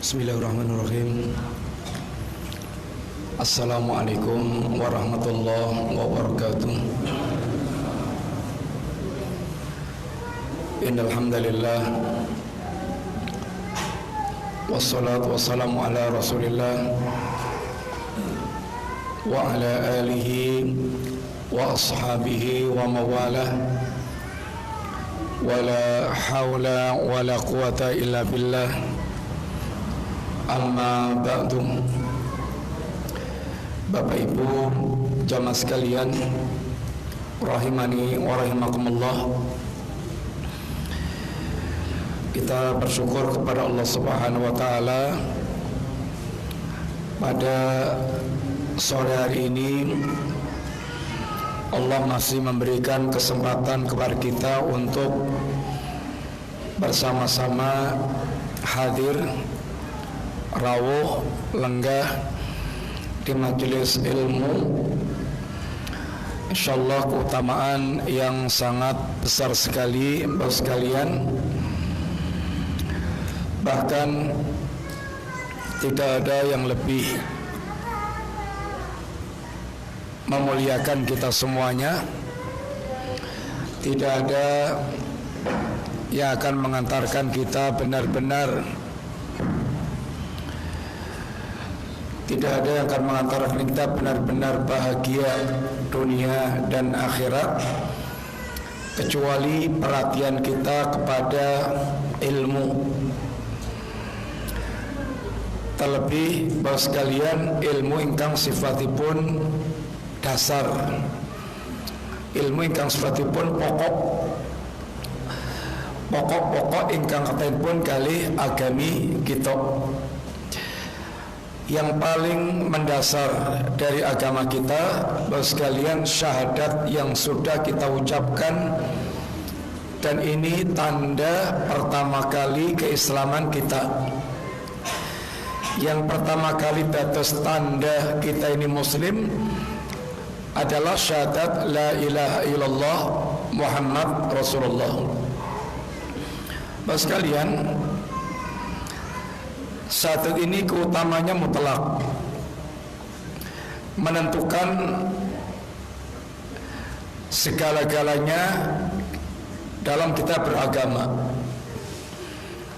Bismillahirrahmanirrahim. Assalamualaikum warahmatullahi wabarakatuh. Innal hamdalillah wassalatu wassalamu ala Rasulillah wa ala alihi wa ashabihi wa mawalah. Wala hawla wala quwata illa billah. Amma ba'du. Bapak Ibu jamaah sekalian, rahimani wa rahimakumullah. Kita bersyukur kepada Allah Subhanahu wa taala pada sore hari ini Allah masih memberikan kesempatan kepada kita untuk bersama-sama hadir rawuh lenggah di majelis ilmu. Insyaallah keutamaan yang sangat besar sekali Bapak sekalian. Bahkan tidak ada yang lebih memuliakan kita semuanya. Tidak ada yang akan mengantarkan kita benar-benar, tidak ada yang akan mengantarkan kita benar-benar bahagia dunia dan akhirat kecuali perhatian kita kepada ilmu. Terlebih Bapak sekalian, ilmu ingkang sifatipun dasar, ilmu ingkang sifatipun pokok ingkang katenipun kalih agami kita. Yang paling mendasar dari agama kita Bapak sekalian, syahadat yang sudah kita ucapkan, dan ini tanda pertama kali keislaman kita. Yang pertama kali batas tanda kita ini muslim adalah syahadat la ilaha illallah Muhammad Rasulullah. Bapak sekalian, syahadat ini keutamanya mutlak, menentukan segala-galanya dalam kita beragama.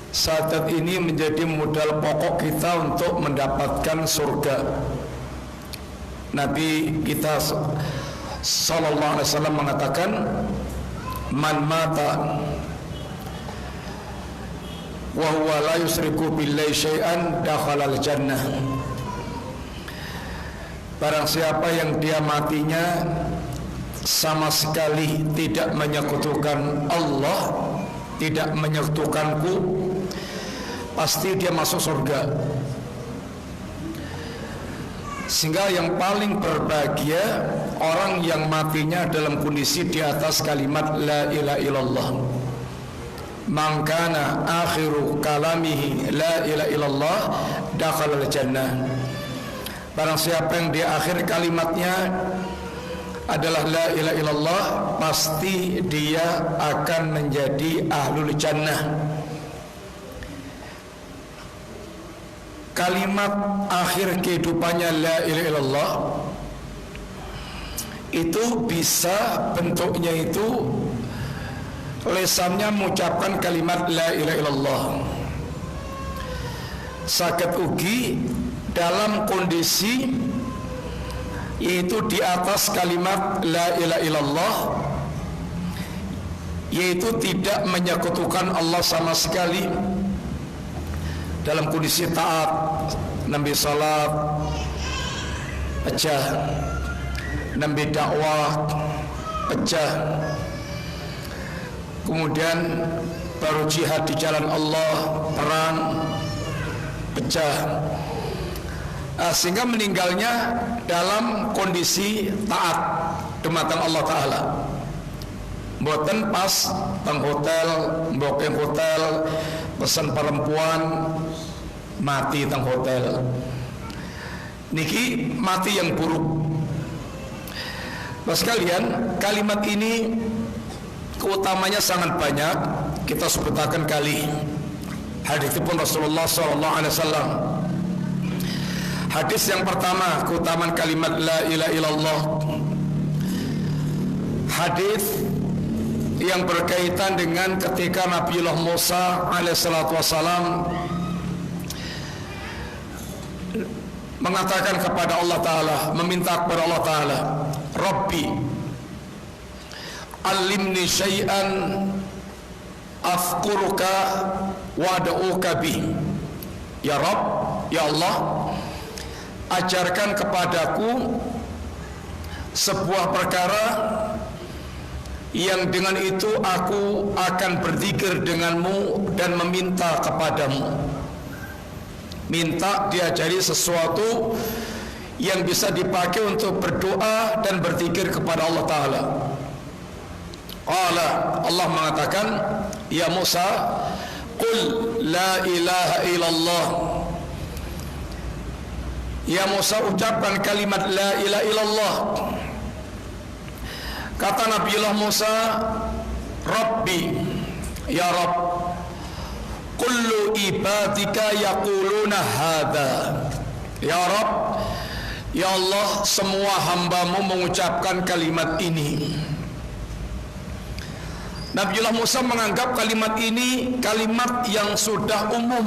Syahadat ini menjadi modal pokok kita untuk mendapatkan surga. Nabi kita sallallahu alaihi wasallam mengatakan, man mata wa huwa la yusriku billahi syai'an dakhala al-jannah. Barang siapa yang dia matinya sama sekali tidak menyekutukan Allah, tidak menyekutukanku, pasti dia masuk surga. Sehingga yang paling berbahagia orang yang matinya dalam kondisi di atas kalimat la ilaha illallah. Man kana akhiru kalamihi la ilaha illallah dakhala al-jannah. Barang siapa yang di akhir kalimatnya adalah la ilaha illallah, pasti dia akan menjadi ahlul jannah. Kalimat akhir kehidupannya la ilaha illallah itu bisa bentuknya itu lesannya mengucapkan kalimat la ilaha illallah, saged ugi dalam kondisi yaitu di atas kalimat la ilaha illallah, yaitu tidak menyekutukan Allah sama sekali, dalam kondisi taat, nampi salat pecah, nampi dakwah pecah, kemudian baru jihad di jalan Allah, perang pecah, sehingga meninggalnya dalam kondisi taat dumateng Allah Ta'ala. Mboten pas teng hotel, booking hotel, pesan perempuan, mati teng hotel. Niki mati yang buruk. Bapak sekalian, kalimat ini keutamanya sangat banyak. Kita sebutakan kali haditsipun Rasulullah sallallahu alaihi wasallam. Hadis yang pertama, keutamaan kalimat la ilaha illallah. Hadis yang berkaitan dengan ketika Nabiullah Musa alaihissalatu wassalam mengatakan kepada Allah Ta'ala, meminta kepada Allah Ta'ala, Rabbi alimni syai'an afkuruka wada'uka bih. Ya Rabb, ya Allah, ajarkan kepadaku sebuah perkara yang dengan itu aku akan berzikir denganmu dan meminta kepadamu. Minta diajari sesuatu yang bisa dipakai untuk berdoa dan berzikir kepada Allah Ta'ala. Allah mengatakan, ya Musa, qul la ilaha illallah. Ya Musa, ucapkan kalimat la ilaha illallah. Kata Nabiullah Musa, Rabbi, ya Rabb, kullu ibadika yaquluna hadha. Ya Rabb, ya Allah, semua hambamu mengucapkan kalimat ini. Nabiullah Musa menganggap kalimat ini kalimat yang sudah umum.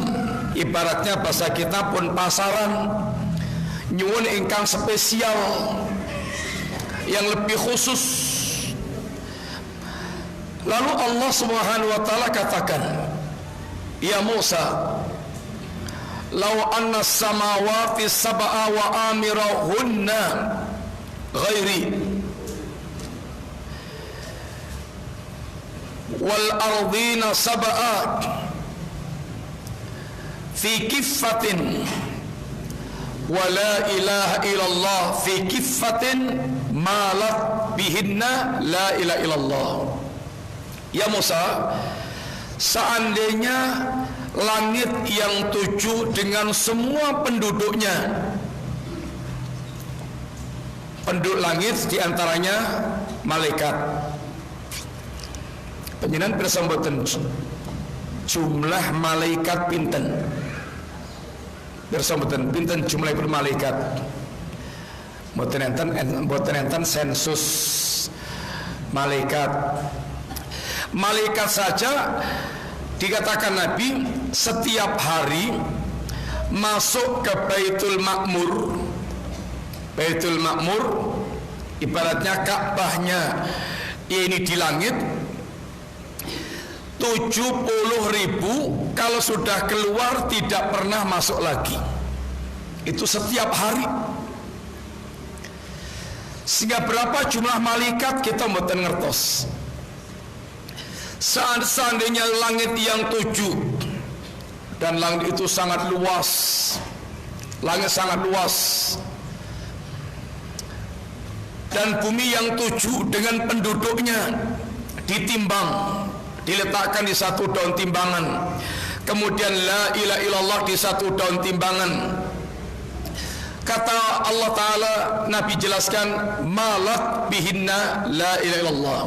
Ibaratnya bahasa kita pun pasaran, nyuwun ingkang spesial, yang lebih khusus. Lalu Allah Subhanahu wa taala katakan, ya Musa, law anna samawati sab'a wa amirahunna ghairi wal ardina sab'a fi kiffatin wa la ilaha illallah fi kiffatin malat bihinna la ilaha illallah. Ya Musa, seandainya langit yang 7 dengan semua penduduknya, penduduk langit diantaranya malaikat, penjenan bersambatan jumlah malaikat pinten, bersambatan pinten jumlah malaikat, mboten enten sensus malaikat. Malaikat saja dikatakan Nabi setiap hari masuk ke Baitul Ma'mur. Baitul Ma'mur ibaratnya Ka'bahnya ini di langit, 70.000 kalau sudah keluar tidak pernah masuk lagi. Itu setiap hari. Sehingga berapa jumlah malaikat kita mboten ngertos. Seandainya langit yang 7, dan langit itu sangat luas, langit sangat luas, dan bumi yang 7 dengan penduduknya ditimbang, diletakkan di satu daun timbangan, kemudian la ilaha illallah di satu daun timbangan. Kata Allah Ta'ala, Nabi jelaskan, malat bihinna la ilaha illallah,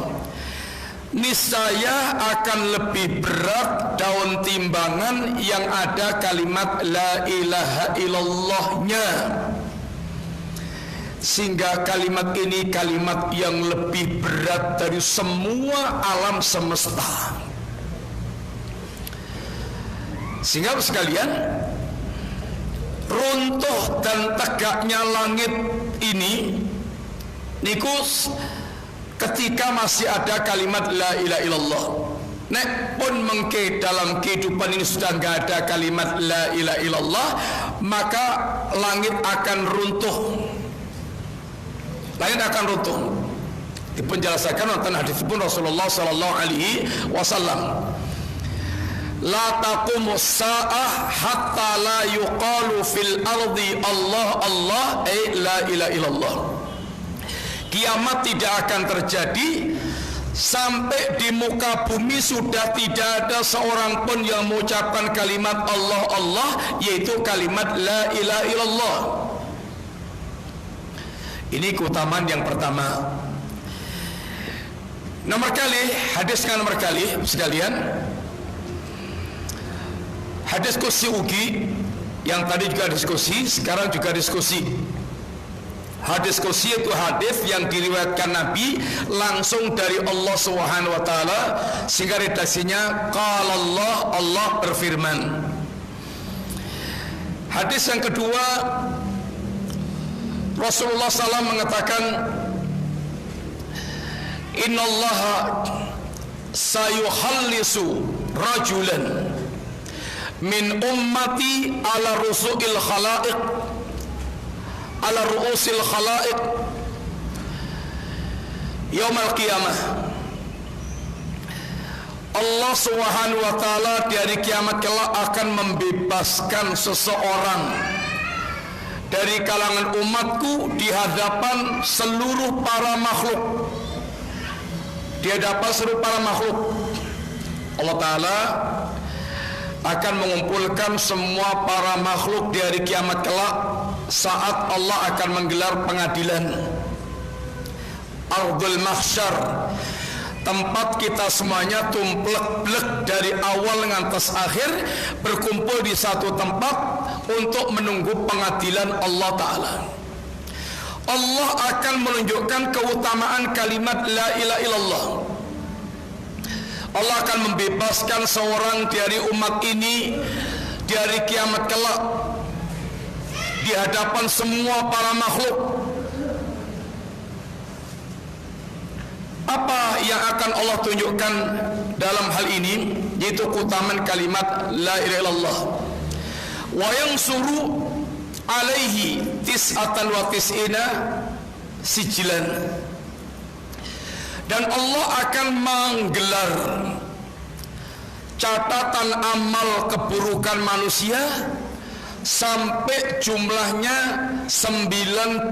niscaya akan lebih berat daun timbangan yang ada kalimat la ilaha illallahnya, sehingga kalimat ini kalimat yang lebih berat dari semua alam semesta. Sehingga sekalian, runtuh dan tegaknya langit ini nikus ketika masih ada kalimat la ilaha illallah. Nek pun mengke dalam kehidupan ini sudah enggak ada kalimat la ilaha illallah, maka langit akan runtuh. Langit akan runtuh. Dipenjelasakan tentang hadis pun Rasulullah sallallahu alaihi wasallam. La taqumus sa'ah hatta la yuqalu fil ardi Allah Allah la ilaha illallah. Kiamat tidak akan terjadi sampai di muka bumi sudah tidak ada seorang pun yang mengucapkan kalimat Allah Allah, yaitu kalimat la ilaha illallah. Ini keutamaan yang pertama. Nomor kali, hadis nomor kali sekalian, Hadis kursi ugi yang tadi juga diskusi, sekarang juga diskusi. Hadis kursi itu hadis yang diriwayatkan Nabi langsung dari Allah Subhanahu wa taala, sehingga redaksinya qala Allah, Allah berfirman. Hadis yang kedua, Rasulullah SAW mengatakan, innallaha sayuhallisu rajulan min ummati ala rusu'il khalaiq, ala ru'usil khalaiq yaumal qiyamah. Allah Subhanahu wa taala di hari kiamat kelak akan membebaskan seseorang dari kalangan umatku di hadapan seluruh para makhluk. Di hadapan seluruh para makhluk, Allah taala akan mengumpulkan semua para makhluk di hari kiamat kelak saat Allah akan menggelar pengadilan. Ardul mahsyar, tempat kita semuanya tumplek-blek dari awal ngantos akhir berkumpul di satu tempat untuk menunggu pengadilan Allah Ta'ala. Allah akan menunjukkan keutamaan kalimat la ilaha illallah. Allah akan membebaskan seorang dari umat ini di hari kiamat kelak di hadapan semua para makhluk. Apa yang akan Allah tunjukkan dalam hal ini? Yaitu keutamaan kalimat la ilaha illallah. Wa yansuru alaihi tis'atan wa tis'ina sijlan. Dan Allah akan menggelar catatan amal keburukan manusia sampai jumlahnya 99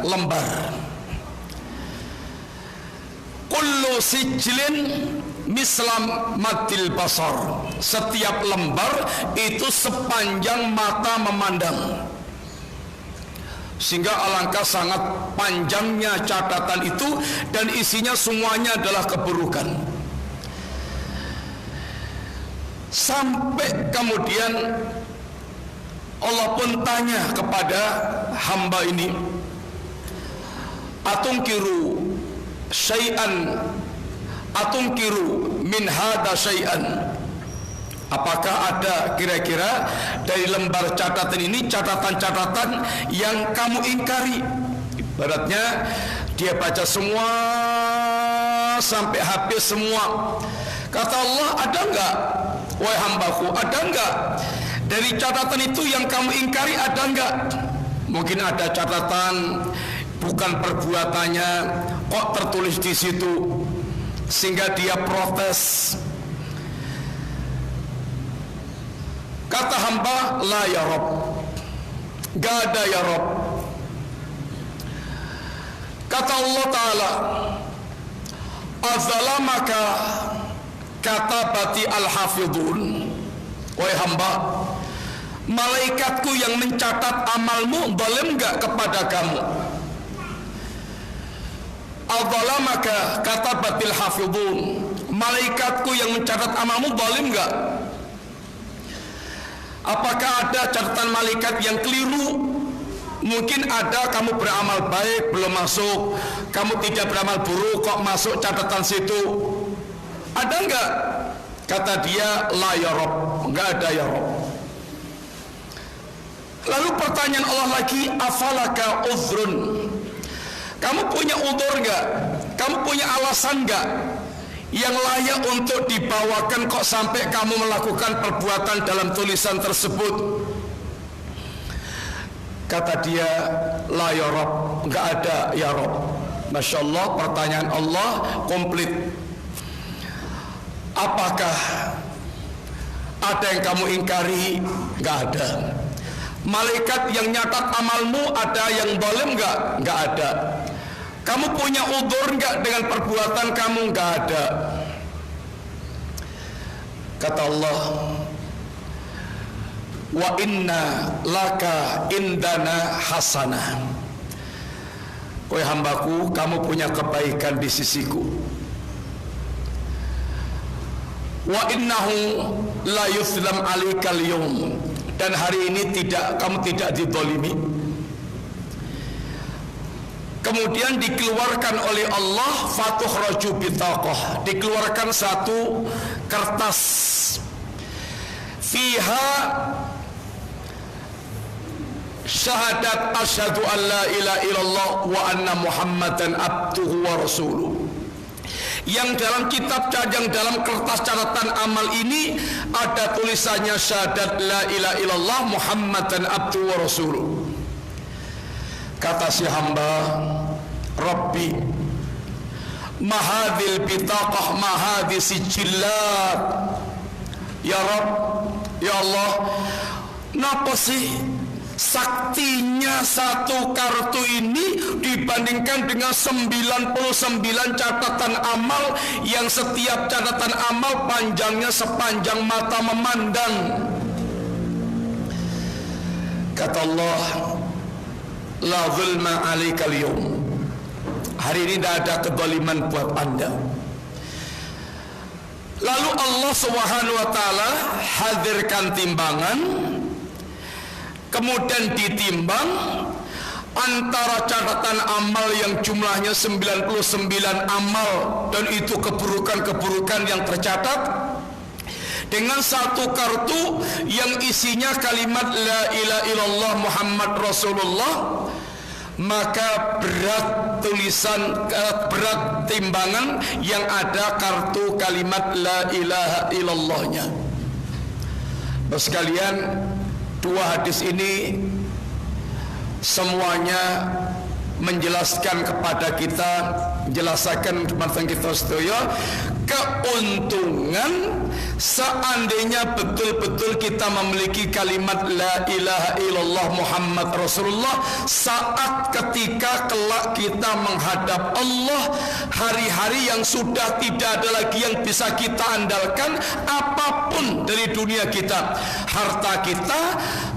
lembar. Kullu sijlin mislam matil basar. Setiap lembar itu sepanjang mata memandang. Sehingga alangkah sangat panjangnya catatan itu, dan isinya semuanya adalah keburukan. Sampai kemudian Allah pun tanya kepada hamba ini, atungkiru syai'an, atungkiru min hada syai'an. Apakah ada kira-kira dari lembar catatan ini catatan-catatan yang kamu ingkari? Ibaratnya dia baca semua sampai habis semua. Kata Allah, ada enggak wahai hambaku, ada enggak dari catatan itu yang kamu ingkari, ada enggak? Mungkin ada catatan bukan perbuatannya kok tertulis di situ, sehingga dia protes. Kata hamba, la ya Rabb, gak ada ya Rabb. Kata Allah Ta'ala, azalamaka katabati al-hafidun. Wahai hamba, malaikatku yang mencatat amalmu zalim gak kepada kamu? Azalamaka katabatil hafidun, malaikatku yang mencatat amalmu zalim gak? Apakah ada catatan malaikat yang keliru? Mungkin ada, kamu beramal baik belum masuk, kamu tidak beramal buruk kok masuk catatan situ. Ada enggak? Kata dia, la ya Rabb, enggak ada ya Rabb. Lalu pertanyaan Allah lagi, afalaka uzrun, kamu punya udzur enggak? Kamu punya alasan enggak yang layak untuk dibawakan kok sampai kamu melakukan perbuatan dalam tulisan tersebut? Kata dia, la ya Rabb, enggak ada ya Rabb. Masya Allah, pertanyaan Allah komplit. Apakah ada yang kamu ingkari? Enggak ada. Malaikat yang nyatat amalmu ada yang zalim enggak? Enggak ada. Kamu punya udzur enggak dengan perbuatan kamu? Enggak ada. Kata Allah, wa inna laka indana hasanah. Wahai hambaku, kamu punya kebaikan di sisiku. wa innahu la yuzlam alaikal yawm, dan hari ini kamu tidak dizalimi. Kemudian dikeluarkan oleh Allah, fatukhraju bitaqah, dikeluarkan satu kertas, fiha syahadat asyhadu an la ilaha illallah wa anna muhammadan abduhu wa rasuluh. Yang dalam dalam kertas catatan amal ini ada tulisannya syahadat la ilaha illallah muhammadan abduhu wa rasuluh. Kata si hamba, Rabbi mahadil bitaqah mahadil sijillat. Ya Rabb, ya Allah, napa sih saktinya satu kartu ini dibandingkan dengan 99 catatan amal yang setiap catatan amal panjangnya sepanjang mata memandang. Kata Allah, la zulma alaikal yawm, hari ini tidak ada kezaliman buat anda. Lalu Allah Subhanahu wa ta'ala hadirkan timbangan, kemudian ditimbang antara catatan amal yang jumlahnya 99 amal, dan itu keburukan-keburukan yang tercatat, dengan satu kartu yang isinya kalimat la ilaha illallah Muhammad Rasulullah. Maka berat timbangan yang ada kartu kalimat la ilaha illallahnya. Sekalian, dua hadis ini semuanya menjelaskan kepada kita, jelaskan tentang kita sedaya, keuntungan seandainya betul-betul kita memiliki kalimat la ilaha illallah Muhammad Rasulullah saat ketika kelak kita menghadap Allah, hari-hari yang sudah tidak ada lagi yang bisa kita andalkan apapun dari dunia kita, harta kita,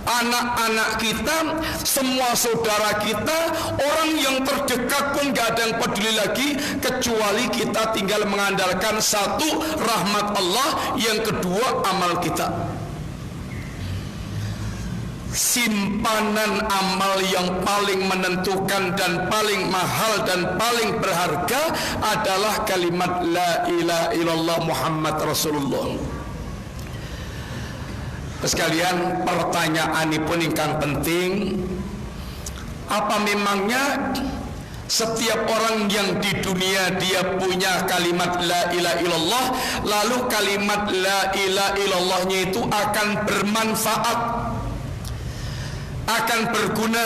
anak-anak kita, semua saudara kita, orang yang terdekat pun gak ada yang peduli lagi, kecuali kita tinggal mengandalkan satu, rahmat Allah, yang kedua, amal kita. Simpanan amal yang paling menentukan dan paling mahal dan paling berharga adalah kalimat la ilaha illallah Muhammad Rasulullah. Sekalian, pertanyaan ini pun ingkang penting, apa memangnya setiap orang yang di dunia dia punya kalimat la ilaha illallah, lalu kalimat la ilaha illallahnya itu akan bermanfaat, akan berguna?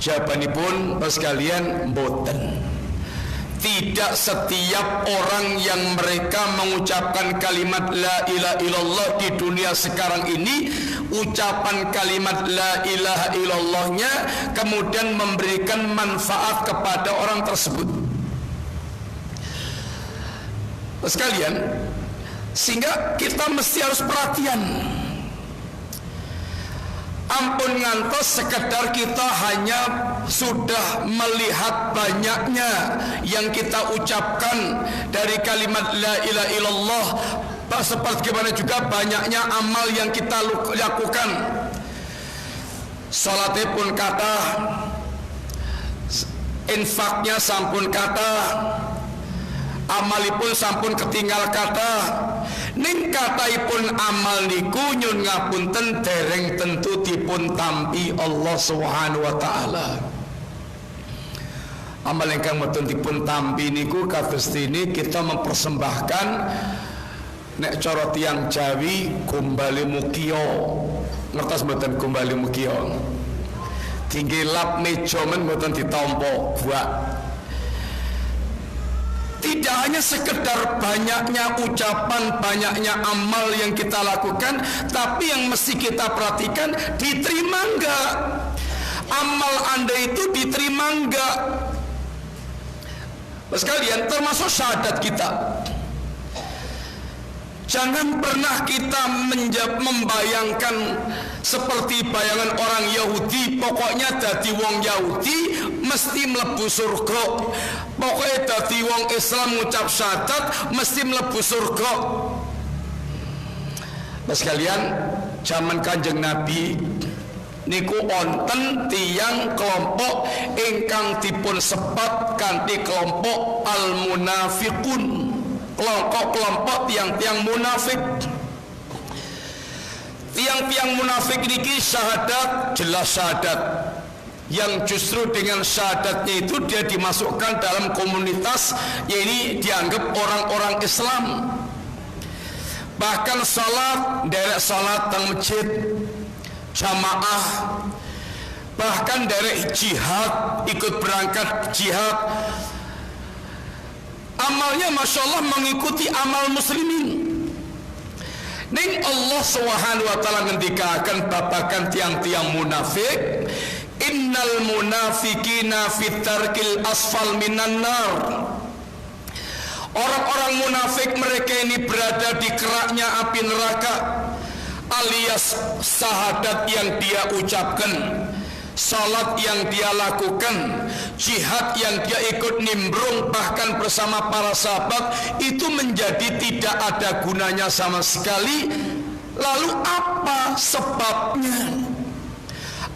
Jawabanipun sekalian, mboten. Tidak setiap orang yang mereka mengucapkan kalimat la ilaha illallah di dunia sekarang ini, ucapan kalimat la ilaha illallahnya kemudian memberikan manfaat kepada orang tersebut. Sekalian, sehingga kita mesti harus perhatian. Ampun ngantos sekedar kita hanya sudah melihat banyaknya yang kita ucapkan dari kalimat la ilaha illallah, sebagaimana juga banyaknya amal yang kita lakukan. Salatnya pun kata, infaknya sampun kata, amalipun sampun ketinggal kata. Ning kataipun amal niku nyun ngapunten dereng tentu dipun tampi Allah Subhanahu wa taala. Amal ingkang mboten dipun tampi niku kados dene kita mempersembahkan nek cara tiyang Jawi gombale mukia. Ngertos mboten gombale mukia? Tinggi lap meja men mboten ditampa buak. Tidak hanya sekedar banyaknya ucapan, banyaknya amal yang kita lakukan, tapi yang mesti kita perhatikan, diterima enggak? Amal Anda itu diterima enggak? Sekalian, termasuk syahadat kita. Jangan pernah kita membayangkan seperti bayangan orang Yahudi, pokoknya dadi wong Yahudi mesti mlebu surga. Pokoke dadi wong Islam ngucap syahadat mesti mlebu surga. Mas kalian, zaman Kanjeng Nabi niku wonten tiyang kelompok ingkang dipun sebat kanthi kelompok al-munafiqun. Kelompok tiang-tiang munafik. Tiang-tiang munafik niki syahadat, jelas syahadat, yang justru dengan syahadatnya itu dia dimasukkan dalam komunitas, yaitu dianggap orang-orang Islam. Bahkan salat, derek salat teng masjid jamaah, bahkan derek jihad, ikut berangkat jihad, amalnya masya Allah mengikuti amal muslimin. Ning Allah Subhanahu wa taala ngendikaken babagan tiang-tiang munafik, innal munafiqina fit tarkil asfal minan nar. Orang-orang munafik mereka ini berada di keraknya api neraka, alias syahadat yang dia ucapkan, salat yang dia lakukan, jihad yang dia ikut nimbrung bahkan bersama para sahabat, itu menjadi tidak ada gunanya sama sekali. Lalu apa sebabnya?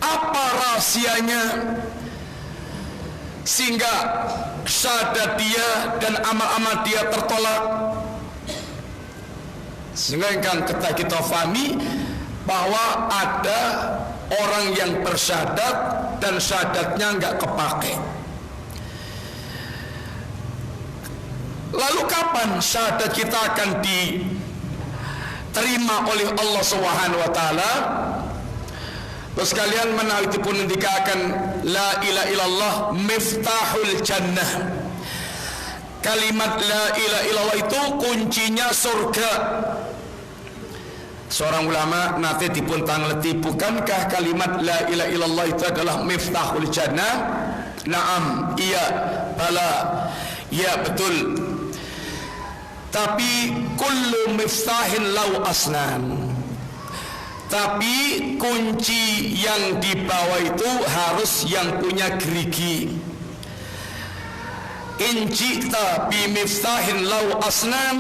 Apa rahasianya sehingga syahadat dia dan amal-amal dia tertolak? Sehingga kita fahami bahwa ada orang yang bersyahadat dan syahadatnya enggak kepake. Lalu kapan syahadat kita akan diterima oleh Allah Subhanahu wa taala? Terus kalian menawi dipun ngendikaken la ilaha illallah miftahul jannah. Kalimat la ilaha illallah itu kuncinya surga. Seorang ulama nanti dipun tangleti, bukankah kalimat la ilaha illallah itu adalah miftahul jannah? Naam, iya, bala, ya betul. Tapi kullu miftahin lau asnan. Tapi kunci yang dibawa itu harus yang punya gerigi. Injita bi miftahin lau asnan.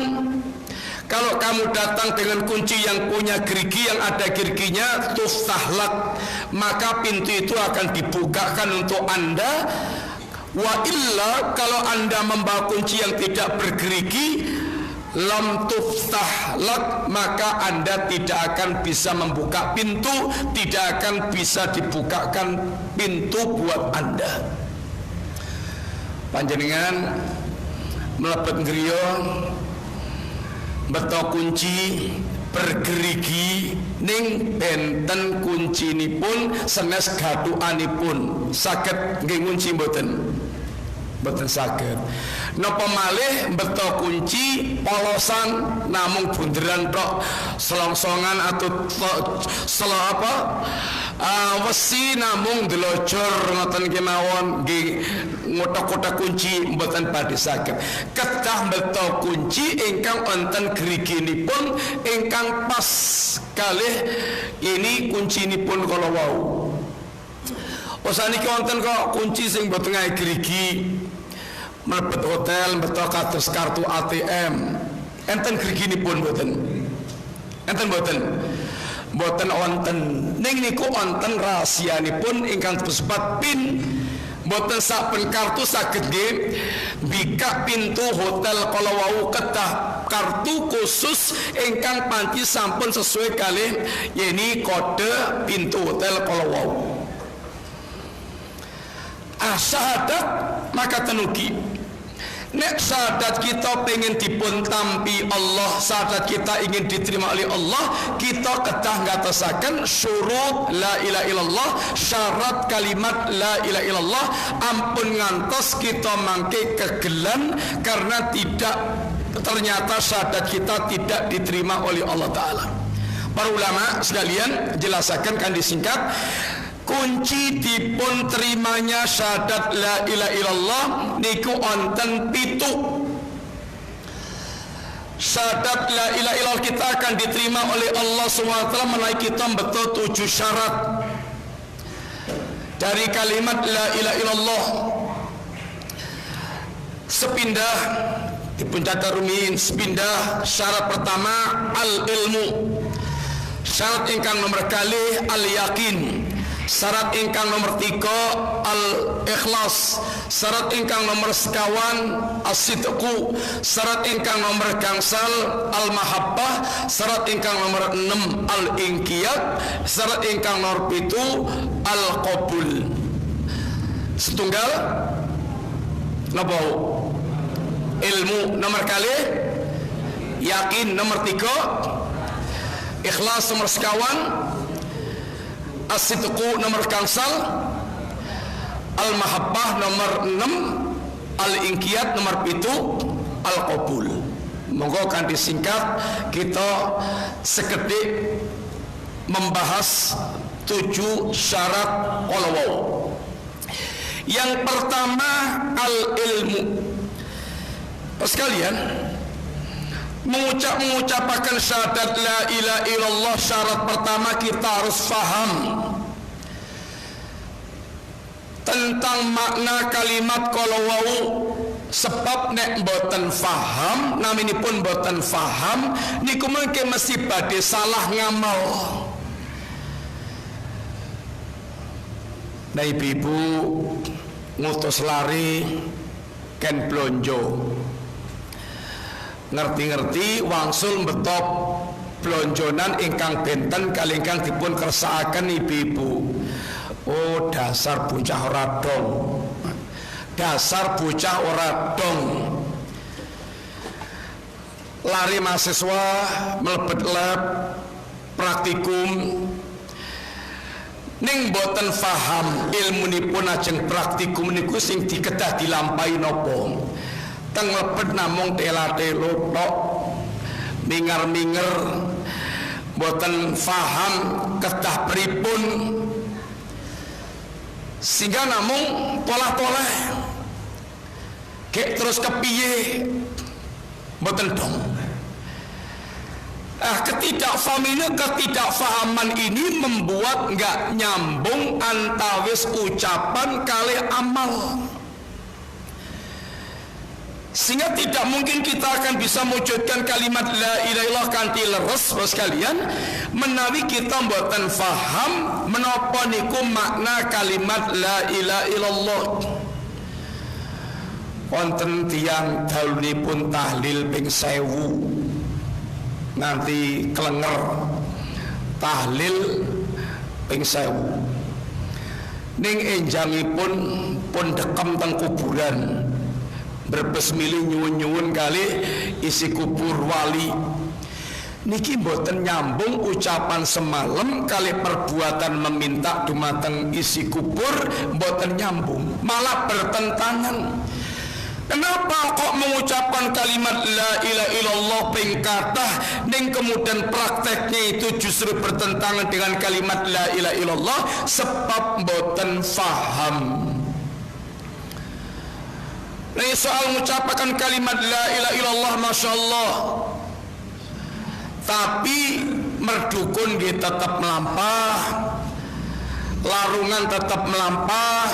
Kalau kamu datang dengan kunci yang punya gerigi, yang ada geriginya, tuftahlak, maka pintu itu akan dibukakan untuk Anda. Wa illa, kalau Anda membawa kunci yang tidak bergerigi, lam tuftahlak, maka Anda tidak akan bisa membuka pintu, tidak akan bisa dibukakan pintu buat Anda. Panjenengan mlebet griya beto kunci bergerigi ning benten kuncinipun sanes gathukanipun saged nggih ngunci mboten? Mboten saged. Napa malih beto kunci polosan namung bunderan tok, selongsongan atau wesi namung delojor ngoten kemawon nggih, ngothok-ngothok kunci mboten badhe saged. Kedah beto kunci ingkang wonten geriginipun ingkang pas kalih ini kuncinipun kala wau. Osaniki wonten kok kunci sing mboten ngae gerigi. Mlebet hotel beto kados kartu ATM enten geriginipun mboten? Enten mboten? Mboten wonten. Ning niku wonten rahasianipun ingkang disebut PIN. Mboten saben kartu saged nggih bikak pintu hotel kala wau, kedah kartu khusus ingkang panci sampun sesuai kalih yeni kode pintu hotel kala wau. Syahadat maka tenugi. Nek syahadat kita pengen dipun tampi Allah, syahadat kita ingin diterima oleh Allah, kita kedah ngatosaken syurut la ilaha illallah, syarat kalimat la ilaha illallah, ampun ngantos kita mangke kegelan karena ternyata syahadat kita tidak diterima oleh Allah Ta'ala. Para ulama sekalian jelasaken kan disingkat, kunci dipun terimanya syahadat la ilaha illallah niku wonten 7. Syahadat la ilaha illallah kita akan diterima oleh Allah SWT menawi kita betul 7 syarat. dari kalimat la ilaha illallah sepindah dipuncata rumiyin sepindah. Syarat pertama al ilmu, syarat ingkang nomor kalih al yakin, syarat ingkang nomor 3 al ikhlas, syarat ingkang nomor sekawan as-sidqu, syarat ingkang nomor gangsal al mahabbah, syarat ingkang nomor 6 al inqiyad, syarat ingkang nomor 7 al qabul. Setunggal napa? Ilmu nomor kalih, yakin nomor 3, ikhlas nomor sekawan, as-sidqu nomor gangsal, al-mahabbah nomor 6, al-inqiyad nomor 7, al-qabul. Monggo kan disingkat kita sekedhik membahas 7 syarat qalawau. Yang pertama al-ilmu. Sekalian, mengucapkan syahadat la ilaha illallah, syarat pertama kita harus faham tentang makna kalimat qalawau. Sebab nek boten faham, naminipun boten faham niku mungkin mesti badhe salah ngamal. Nah ibu-ibu ngutus lari ken blonjo, ngerti-ngerti wangsul betop blonjonan ingkang benten kali ingkang dipun kersakaken ibu-ibu. Oh dasar bocah ora dong, dasar bocah ora dong. Lari mahasiswa mlebet lab praktikum ning boten faham ilmunipun ajeng praktikum niku sing dikedah dilampahi napa. Teng mlebet namung tela-telo tok, minger-minger, boten faham kedah pripun, sehingga namung polah-polah kek terus kepiye boten dong. Ketidakfahaman ini membuat nggak nyambung antawis ucapan kali amal, sehingga tidak mungkin kita akan bisa mewujudkan kalimat la ilaha illallah kanthi leres sekalian menawi kita mboten faham menapa niku makna kalimat la ilaha illallah. Wonten tiyang daunipun tahlil ping 1000 nanti kelenger tahlil ping 1000 ning enjangipun pun dekem teng kuburan berbesmili nyuwun-nyuwun kali isi kubur wali niki mboten nyambung ucapan semalam kali perbuatan meminta dumateng isi kubur, mboten nyambung, malah bertentangan. Kenapa kok mengucapkan kalimat la ilaha illallah ping kathah ning kemudian prakteknya itu justru bertentangan dengan kalimat la ilaha illallah? Sebab mboten faham. Nah, soal mengucapkan kalimat la ilaha illallah Masya Allah, tapi merdukun dia tetap melampah, larungan tetap melampah,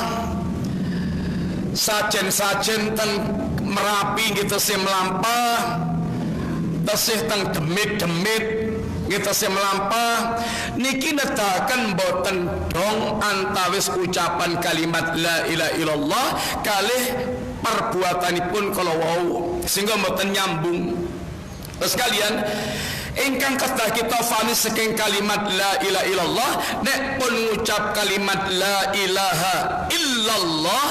sajen-sajen teng Merapi kita sih melampah, tesih teng demit-demit kita sih melampah. Niki nedahaken boten dong antawis ucapan kalimat la ilaha illallah kalih perbuatanipun kalau wau, sehingga mboten nyambung. Terus kalian ingkang kedah kita fahami saking kalimat la ilaha illallah, nek pun ngucap kalimat la ilaha illallah,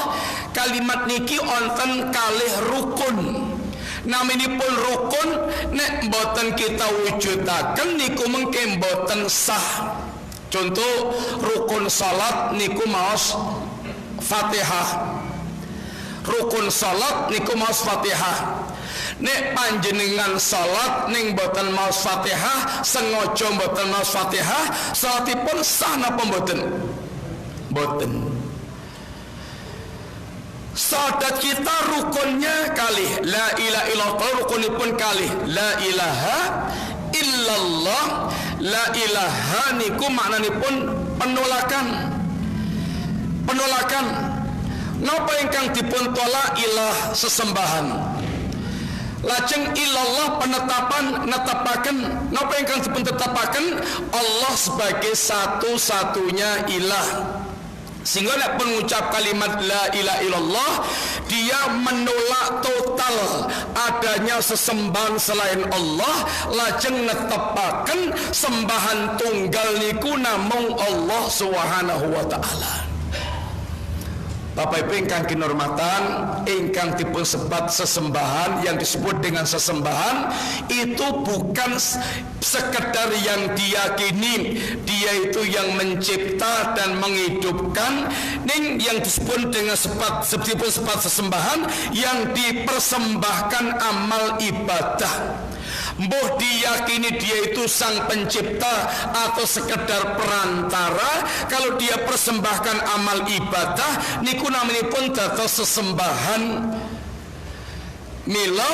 kalimat niki wonten kalih rukun. Naminipun rukun nek boten kita wujudaken niku mengke boten sah. Contoh rukun salat niku maos Fatihah. Rukun salat niku maos Fatihah. Nek panjenengan salat ning boten maos Fatihah, sengaja boten maos Fatihah, salatipun sah napa mboten? Boten. Salat kita rukunnya kalih la ilaha illallah, rukunipun kalih la ilaha illallah. La ilaha niku maknanipun penolakan. penolakan. Napa ingkang dipun tolak? Ilah sesembahan. Lajeng ilallah penetapan netapaken napa ingkang dipun tetapaken? Allah sebagai satu-satunya ilah. Sehingga nek mengucap kalimat la ilaha illallah, dia menolak total adanya sesembahan selain Allah, lajeng netepaken sembahan tunggal niku namung Allah Subhanahu wa taala. Bapak Ibu ingkang kinurmatan, ingkang dipun sebat sesembahan, yang disebut dengan sesembahan itu bukan sekedar yang diyakini dia itu yang mencipta dan menghidupkan, ning yang disebut dengan sebat sesembahan yang dipersembahkan amal ibadah. Mbah diyakini dia itu sang pencipta atau sekedar perantara, kalau dia persembahkan amal ibadah niku namanipun dados sesembahan. Mila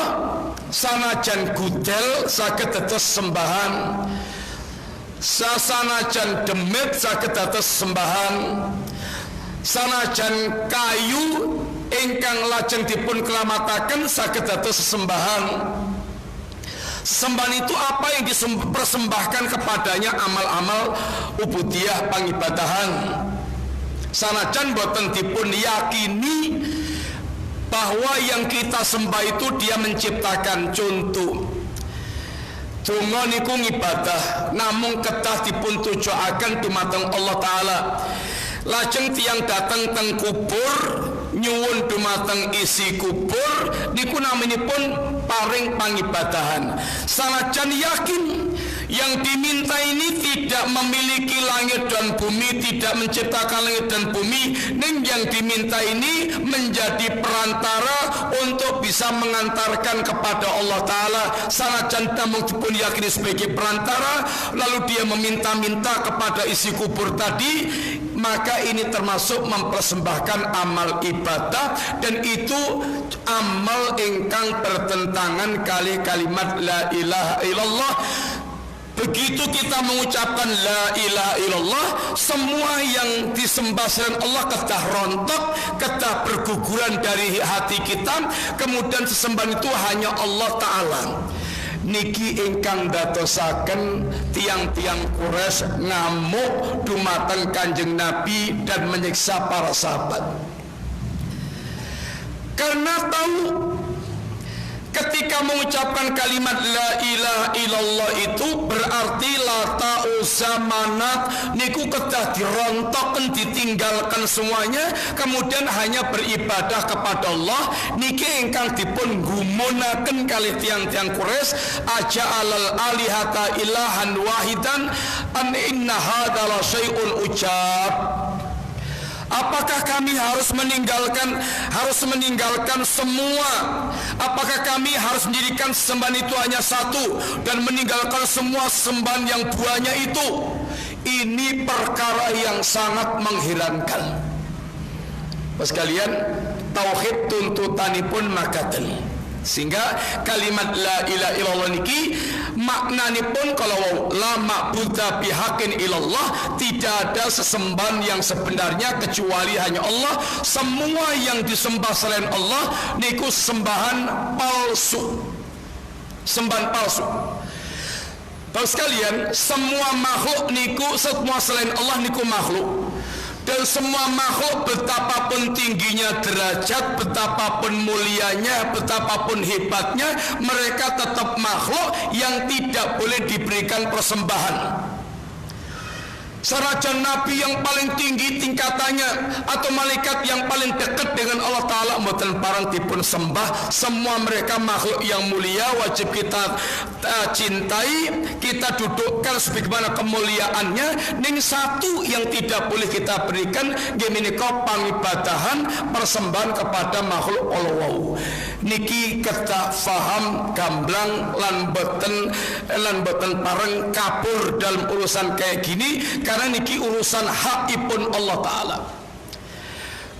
sanajan gudel saged dados sembahan, sanajan demit saged dados sembahan, sanajan kayu ingkang lajeng dipun kelamataken saged dados sesembahan. Sembahan itu apa yang dipersembahkan kepadanya, amal-amal ubudiyah pangibadahan. Sanajan boten dipun yakini bahwa yang kita sembah itu dia menciptakan. Contoh, donga niku ngibadah, namung kedah dipun tujuaken dumateng Allah Ta'ala. Lajeng tiang datang teng kubur nyuwun dumateng isi kubur niku naminipun paring pangibadahan. Sanajan yakin yang diminta ini tidak memiliki langit dan bumi, tidak menciptakan langit dan bumi, ning yang diminta ini menjadi perantara untuk bisa mengantarkan kepada Allah Ta'ala. Sanajan namung dipun yakini sebagai perantara, lalu dia meminta-minta kepada isi kubur tadi, maka ini termasuk mempersembahkan amal ibadah, dan itu amal ingkang bertentangan kali kalimat la ilaha illallah. Begitu kita mengucapkan la ilaha illallah, semua yang disembah selain Allah kedah rontok, kedah berguguran dari hati kita, kemudian sesembahan itu hanya Allah Ta'ala. Niki ingkang dadosaken tiang-tiang Quraisy ngamuk dumateng Kanjeng Nabi dan menyiksa para sahabat, karena tahu ketika mengucapkan kalimat la ilaha illallah itu berarti Lata, Uzza, Manat niku kedah dirontoken, ditinggalkan semuanya, kemudian hanya beribadah kepada Allah. Niki ingkang dipun gumunaken kali tiang-tiang Quraisy, aja'alal alihata ilahan wahidan an inna hadza la syai'un ujab. Apakah kami harus meninggalkan semua? Apakah kami harus mendirikan sembahan itu hanya satu dan meninggalkan semua sembahan yang buahnya itu? Ini perkara yang sangat mengherankan. Pas kalian tauhid tuntutanipun makaten. Sehingga kalimat la ilaha illallah niki maknanipun kalau la ma'budu bihaqqin illallah, tidak ada sesembahan yang sebenarnya kecuali hanya Allah. Semua yang disembah selain Allah niku sembahan palsu, sembahan palsu. Bapak sekalian, semua makhluk niku, semua selain Allah niku makhluk. Dan semua makhluk betapapun tingginya derajat, betapapun mulianya, betapapun hebatnya, mereka tetap makhluk yang tidak boleh diberikan persembahan. Sanajan Nabi yang paling tinggi tingkatannya atau malaikat yang paling dekat dengan Allah Ta'ala mboten parang dipun sembah. Semua mereka makhluk yang mulia, wajib kita cintai, kita dudukkan sebagaimana kemuliaannya. Ning satu yang tidak boleh kita berikan nggih menika pangibadahan, persembahan kepada makhluk Allah. Niki kedah faham gamblang lan boten pareng kapur dalam urusan kayak gini, karena niki urusan hakipun Allah Ta'ala.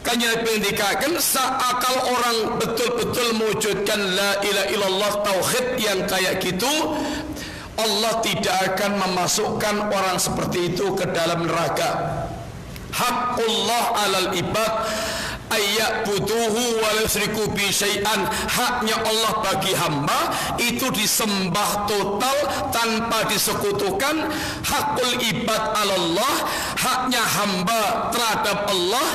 Kanjeng Nabi ngendikaken, saakal orang betul-betul mewujudkan la ilaha illallah, tauhid yang kayak gitu, Allah tidak akan memasukkan orang seperti itu ke dalam neraka. Haqqullah 'alal ibad ayya'buduhu wa la yusyriku bi syai'an. Haknya Allah bagi hamba itu disembah total tanpa disekutukan. Hakul ibad 'alallah, haknya hamba terhadap Allah,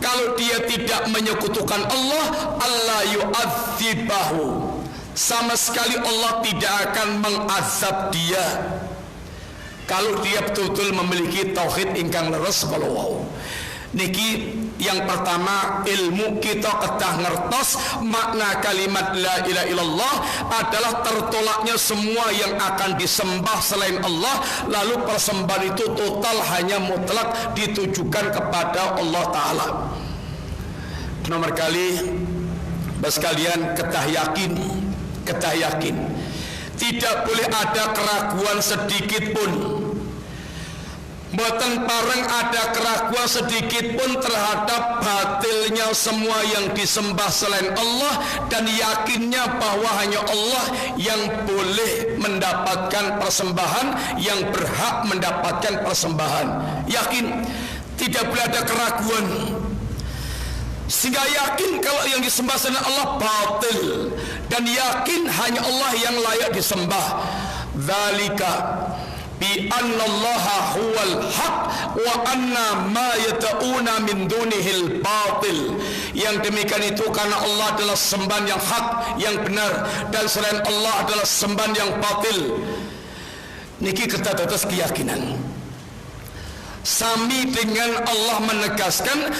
kalau dia tidak menyekutukan Allah, Allah yu'adzibahu, sama sekali Allah tidak akan mengazab dia kalau dia betul-betul memiliki tauhid ingkang leres. Kalau wow, niki yang pertama, ilmu kita kedah ngertos makna kalimat la ilaha illallah adalah tertolaknya semua yang akan disembah selain Allah, lalu persembahan itu total hanya mutlak ditujukan kepada Allah Ta'ala. Nomor kali sekalian, kedah yakin tidak boleh ada keraguan sedikit pun. Mboten pareng ada keraguan sedikit pun terhadap batilnya semua yang disembah selain Allah, dan yakinnya bahwa hanya Allah yang boleh mendapatkan persembahan, yang berhak mendapatkan persembahan. Yakin, tidak boleh ada keraguan, sehingga yakin kalau yang disembah selain Allah batil, dan yakin hanya Allah yang layak disembah. Dzalika bi annallaha huwal haq wa anna ma yata'una min dunihil batil. Yang demikian itu karena Allah adalah sembahan yang hak, yang benar, dan selain Allah adalah sembahan yang batil. Niki kita atas keyakinan sami dengan Allah menegaskan,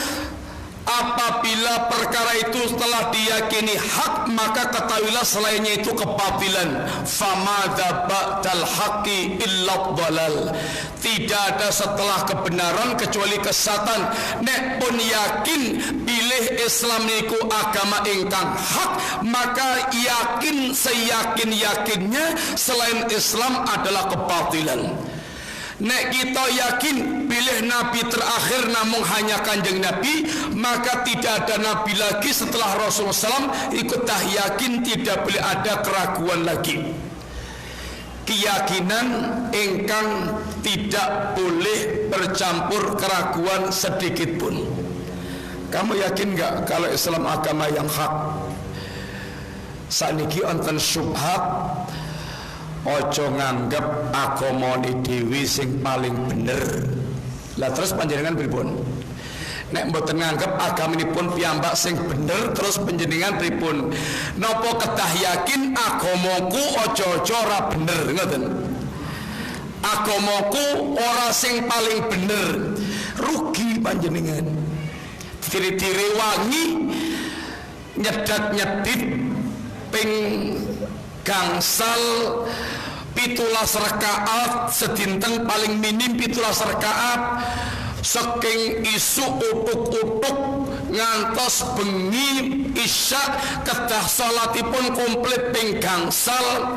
apabila perkara itu telah diyakini hak, maka ketahuilah selainnya itu kebatilan. Famadza ba'dal haqqi illa dhalal. Tidak ada setelah kebenaran kecuali kesesatan. Nek pun yakin pilih Islam niku agama ingkang hak, maka yakin seyakin-yakinnya selain Islam adalah kebatilan. Nek kita yakin pilih Nabi terakhir namun hanya Kanjeng Nabi, maka tidak ada Nabi lagi setelah Rasulullah SAW. Ikut dah yakin tidak boleh ada keraguan lagi. Keyakinan ingkang tidak boleh bercampur keraguan sedikit pun. Kamu yakin enggak kalau Islam agama yang hak? Saniki wonten syubhat, ojo nganggep agamane dhewe sing paling bener. Lah terus panjenengan pripun? Nek mboten nganggep agamanipun piyambak sing bener, terus panjenengan pripun? Napa kedah yakin agamaku aja-aja ora bener, ngoten? Agamaku ora sing paling bener. Rugi panjenengan. Diri-diri wangi nyedat-nyedit ping gangsal 17 rakaat sedinten, paling minim 17 rakaat, saking isu utuk-utuk ngantos bengi isya kedah salatipun komplit ping gangsal.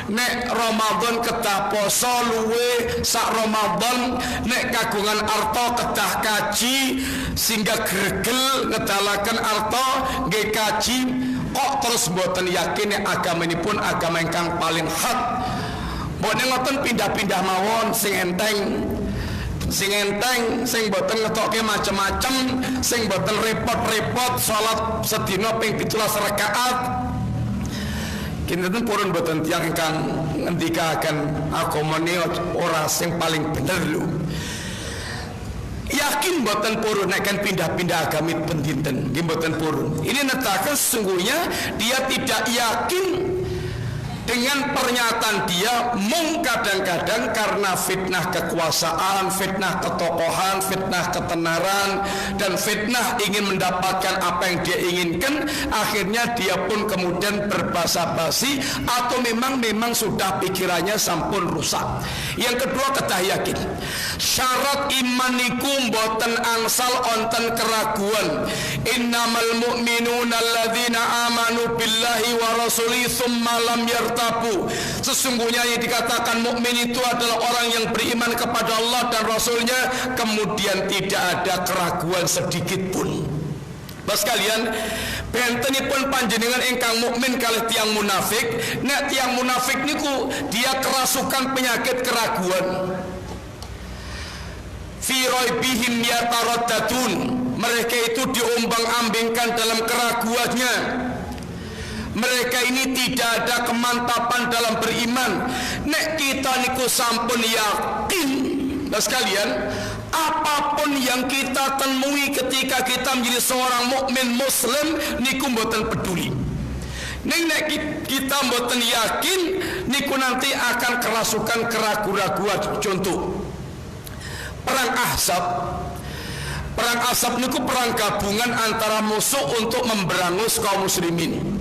Nek Ramadan kedah poso luwe sak Ramadan, nek kagungan arta kedah kaji sehingga gregel ngedalaken arta nggih kaji. Kok terus mboten yakin agama ini pun agama ingkang paling hak? Mboten ngoten pindah-pindah mawon sing enteng, sing mboten ngetokke macem-macem, sing mboten repot-repot salat sedina ping 17 rakaat. Kinten purun mboten tiyang ingkang ngendikaken agamane ora sing paling bener lho. Yakin mboten purun nek kan pindah-pindah agama pendinten, nggih mboten purun. Ini netaken sesungguhnya dia tidak yakin dengan pernyataan dia, mung kadang-kadang karena fitnah kekuasaan, fitnah ketokohan, fitnah ketenaran, dan fitnah ingin mendapatkan apa yang dia inginkan, akhirnya dia pun kemudian berbasa-basi atau memang sudah pikirannya sampun rusak. Yang kedua, kedah yakin syarat imanikum boten angsal onten keraguan. Innamal mu'minuna alladzina amanu billahi wa rasuli thumma lam yartabu. Sesungguhnya yang dikatakan mukmin itu adalah orang yang beriman kepada Allah dan Rasulnya, kemudian tidak ada keraguan sedikit pun. Bos kalian, bentenipun panjenengan ingkang mukmin kalih tiang munafik. Nek tiang munafik niku dia kerasukan penyakit keraguan. fi raibihim yataraddadun, mereka itu diombang-ambingkan dalam keraguannya. Mereka ini tidak ada kemantapan dalam beriman. Nek kita niku sampun yakin, nah sekalian, apapun yang kita temui ketika kita menjadi seorang mukmin muslim niku mboten peduli. Nek kita mboten yakin niku nanti akan kerasukan keraguan-raguan. Contoh perang Ahzab. Perang Ahzab niku perang gabungan antara musuh untuk memberangus kaum muslimin.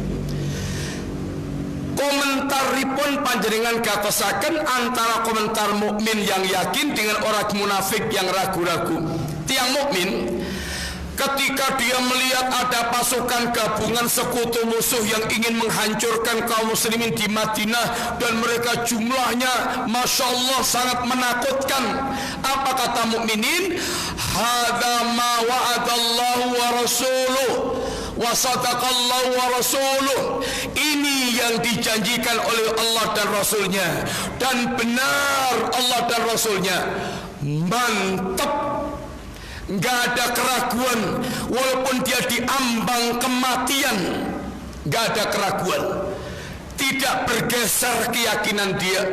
Komentaripun panjenengan katasaken antara komentar mukmin yang yakin dengan orang munafik yang ragu-ragu. Tiang mukmin ketika dia melihat ada pasukan gabungan sekutu musuh yang ingin menghancurkan kaum muslimin di Madinah dan mereka jumlahnya Masya Allah sangat menakutkan, apa kata mukminin? Hadza ma wa'adallahu wa rasuluh wa sadaqallahu wa rasuluh. Ini yang dijanjikan oleh Allah dan Rasulnya, dan benar Allah dan Rasulnya. Mantap, nggak ada keraguan, walaupun dia diambang kematian, nggak ada keraguan, tidak bergeser keyakinan dia.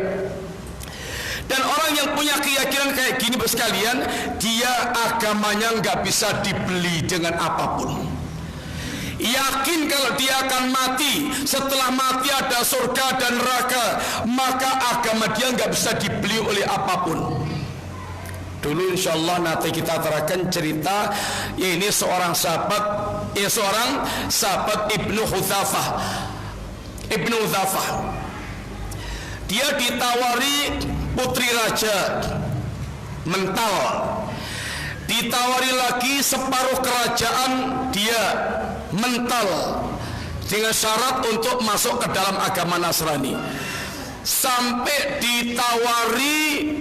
Dan orang yang punya keyakinan kayak gini sekalian, dia agamanya nggak bisa dibeli dengan apapun. Yakin kalau dia akan mati, setelah mati ada surga dan neraka, maka agama dia nggak bisa dibeli oleh apapun. Dulu insya Allah nanti kita terangkan cerita ini seorang sahabat Ibnu Hudzafah. Dia ditawari putri raja mental, ditawari lagi separuh kerajaan dia mental, dengan syarat untuk masuk ke dalam agama Nasrani. Sampai ditawari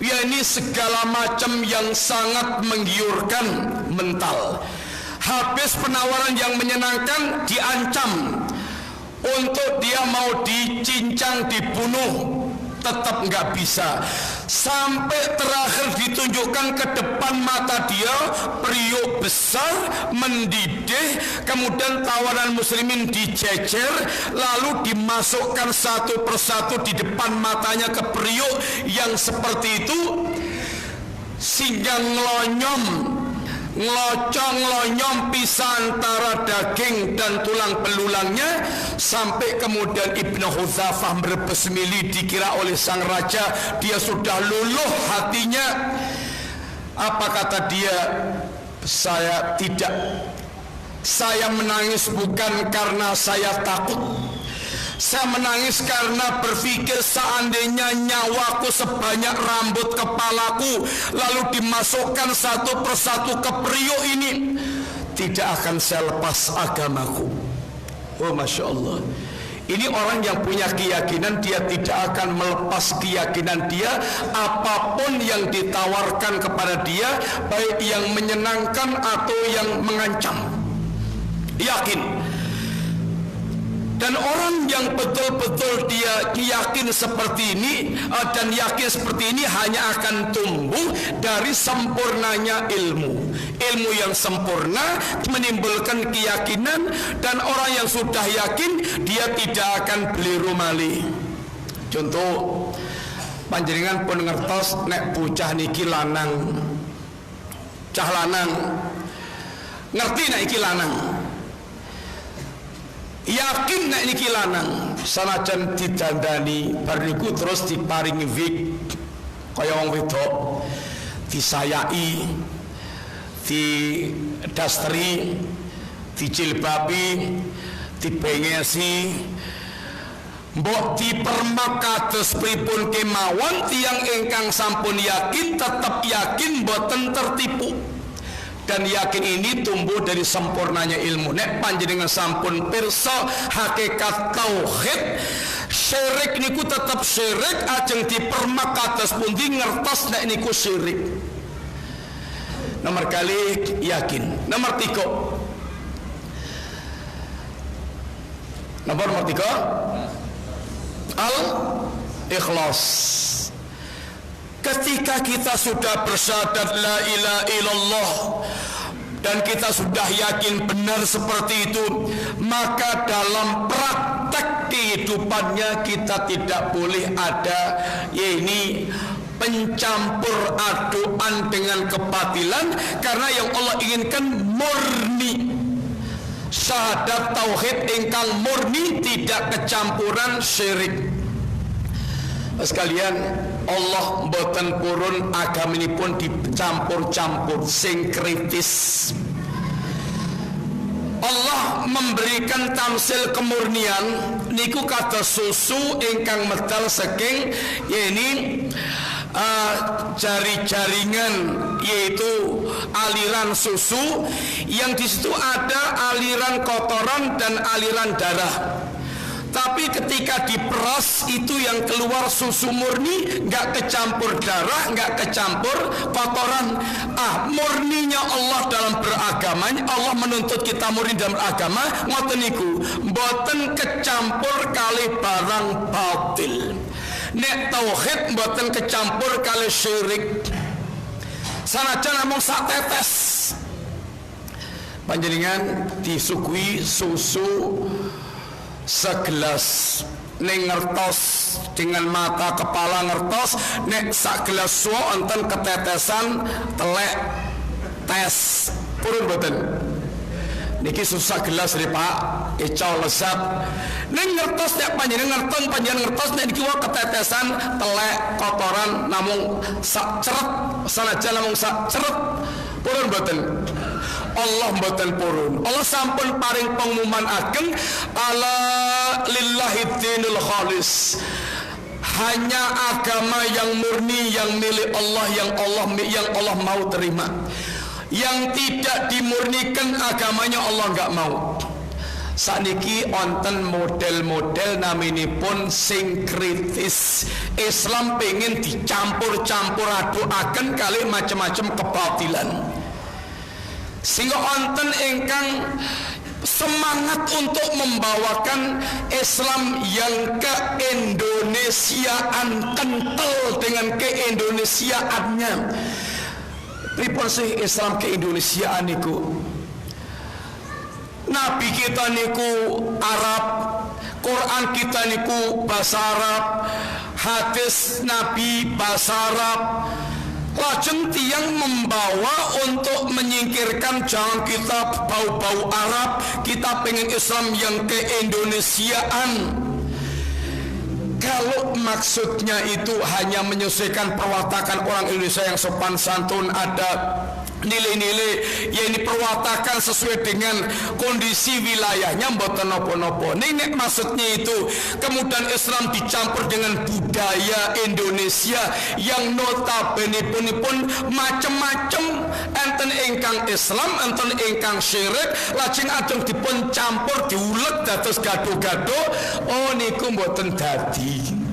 ya ini segala macam yang sangat menggiurkan mental. Habis penawaran yang menyenangkan, diancam untuk dia mau dicincang, dibunuh, tetap nggak bisa. Sampai terakhir ditunjukkan ke depan mata dia periuk besar mendidih, kemudian tawanan muslimin dijejer, lalu dimasukkan satu persatu di depan matanya ke periuk yang seperti itu, sehingga ngelocong pisah antara daging dan tulang belulangnya, sampai kemudian Ibnu Hudzafah merebes mili, dikira oleh sang raja dia sudah luluh hatinya. Apa kata dia? Saya menangis bukan karena saya takut, saya menangis karena berpikir seandainya nyawaku sebanyak rambut kepalaku lalu dimasukkan satu persatu ke periuk ini, tidak akan saya lepas agamaku. Oh Masya Allah. Ini orang yang punya keyakinan, dia tidak akan melepas keyakinan dia apapun yang ditawarkan kepada dia, baik yang menyenangkan atau yang mengancam. Yakin. Dan orang yang betul-betul dia yakin seperti ini dan yakin seperti ini hanya akan tumbuh dari sempurnanya ilmu. Ilmu yang sempurna menimbulkan keyakinan, dan orang yang sudah yakin dia tidak akan beliru malih. Contoh, panjenengan pun ngertos nek bocah niki lanang, cah lanang, ngerti nek iki lanang, yakin nek niki lanang, sanajan didandani bar niku terus diparingi wig kaya wong wedok, disayai, didasteri, dijilbabi, dibengesi, mbok dipermak kados pripun kemawon, tiyang ingkang sampun yakin tetap yakin boten tertipu. Dan yakin ini tumbuh dari sempurnanya ilmu. Nek panjenengan sampun pirsa hakikat tauhid, syirik niku tetap syirik, ajeng dipermak kados pundi ngertos nek niku syirik. Nomor kali yakin. Nomor tiga, al-ikhlas. Ketika kita sudah bersyahadat la ilaha illallah dan kita sudah yakin benar seperti itu, maka dalam praktek kehidupannya kita tidak boleh ada pencampur aduan dengan kebatilan, karena yang Allah inginkan murni. Syahadat tauhid ingkang murni, tidak kecampuran syirik. Sekalian, Allah mboten purun agama ini pun dicampur-campur sing kritis. Allah memberikan tamsil kemurnian niku kados susu ingkang medal saking jari-jaringan, yaitu aliran susu yang di situ ada aliran kotoran dan aliran darah. Tapi ketika diperas itu yang keluar susu murni, nggak kecampur darah, nggak kecampur kotoran. Murninya Allah dalam beragamanya, Allah menuntut kita murni dalam agama, ngoten niku, mboten kecampur kali barang batil. Nek tauhid mboten kecampur kali syirik. Sanajan namung sak tetes. Panjenengan disukui susu segelas, ning ngertos dengan mata kepala ngertos, nek sak gelas suwo enten ketetesan telek tes purun boten. Niki susah gelas nih Pak, icau lesat. Ning ngertos nek panjenengan ngertos nek niki wae ketetesan telek kotoran namung sak ceret, sanajan namung sak ceret purun boten. Allah mboten purun. Allah sampun paring pengumuman ageng, ala lillahi dinul khalis. Hanya agama yang murni, yang milik Allah, yang Allah mau terima. Yang tidak dimurnikan agamanya Allah enggak mau. Saniki onten model-model naminipun sing kritis. Islam pengen dicampur-campur adukaken kali macam-macam kebatilan. Sehingga onten ingkang semangat untuk membawakan Islam yang ke-Indonesiaan, kental dengan ke-Indonesiaannya. Pripun sih Islam ke-Indonesiaan niku? Nabi kita niku Arab, Quran kita niku bahasa Arab, hadis Nabi bahasa Arab. Lajeng tiang membawa untuk menyingkirkan, jangan kita bau-bau Arab, kita pengen Islam yang ke-Indonesiaan. Kalau maksudnya itu hanya menyesuaikan perwatakan orang Indonesia yang sopan santun, ada nilai-nilai, ya ini perwatakan sesuai dengan kondisi wilayahnya, mboten nopo-nopo. Nek maksudnya itu kemudian Islam dicampur dengan budaya Indonesia yang notabene pun macam-macam, enten ingkang Islam, enten ingkang syirik, lajeng ajeng dipun campur diulek dados gado-gado. Oh niku mboten dadi.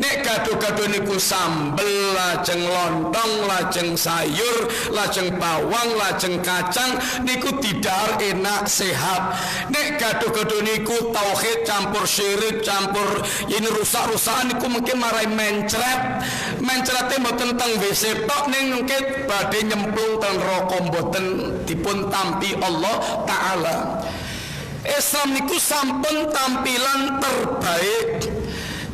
Nek gado-gado niku sambel, lajeng lontong, lajeng sayur, lajeng bawang, lajeng kacang, niku didahar enak sehat. Nek gado-gado niku tauhid campur syirik, campur ini rusak-rusakan, niku mungkin marai mencret. Mencrete mboten teng WC tok, ning mungkin badhe nyemplung teng neraka, mboten dipun tampi Allah taala. Islam niku sampun tampilan terbaik.